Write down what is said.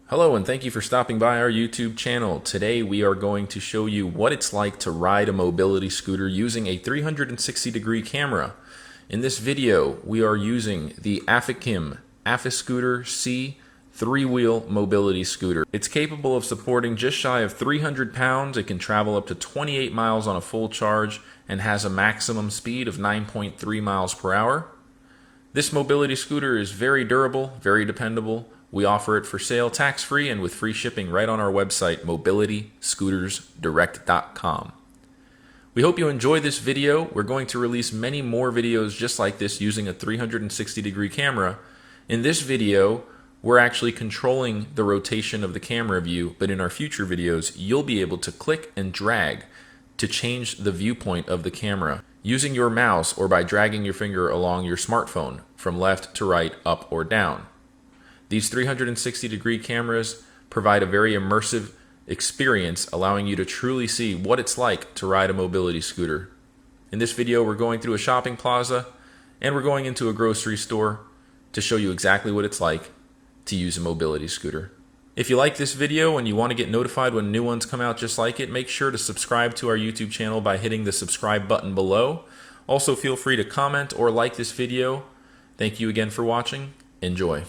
Hello and thank you for stopping by our YouTube channel. Today we are going to show you what it's like to ride a mobility scooter using a 360-degree camera. In this video we are using the Afikim Afiscooter C 3-wheel mobility scooter. It's capable of supporting just shy of 300 pounds. It can travel up to 28 miles on a full charge and has a maximum speed of 9.3 miles per hour. This mobility scooter is very durable, very dependable. We offer it for sale tax-free and with free shipping right on our website, mobilityscootersdirect.com. We hope you enjoy this video. We're going to release many more videos just like this using a 360-degree camera. In this video, we're actually controlling the rotation of the camera view, but in our future videos, you'll be able to click and drag to change the viewpoint of the camera using your mouse or by dragging your finger along your smartphone from left to right, up or down. These 360-degree cameras provide a very immersive experience, allowing you to truly see what it's like to ride a mobility scooter. In this video, we're going through a shopping plaza and we're going into a grocery store to show you exactly what it's like to use a mobility scooter. If you like this video and you want to get notified when new ones come out just like it, make sure to subscribe to our YouTube channel by hitting the subscribe button below. Also, feel free to comment or like this video. Thank you again for watching. Enjoy.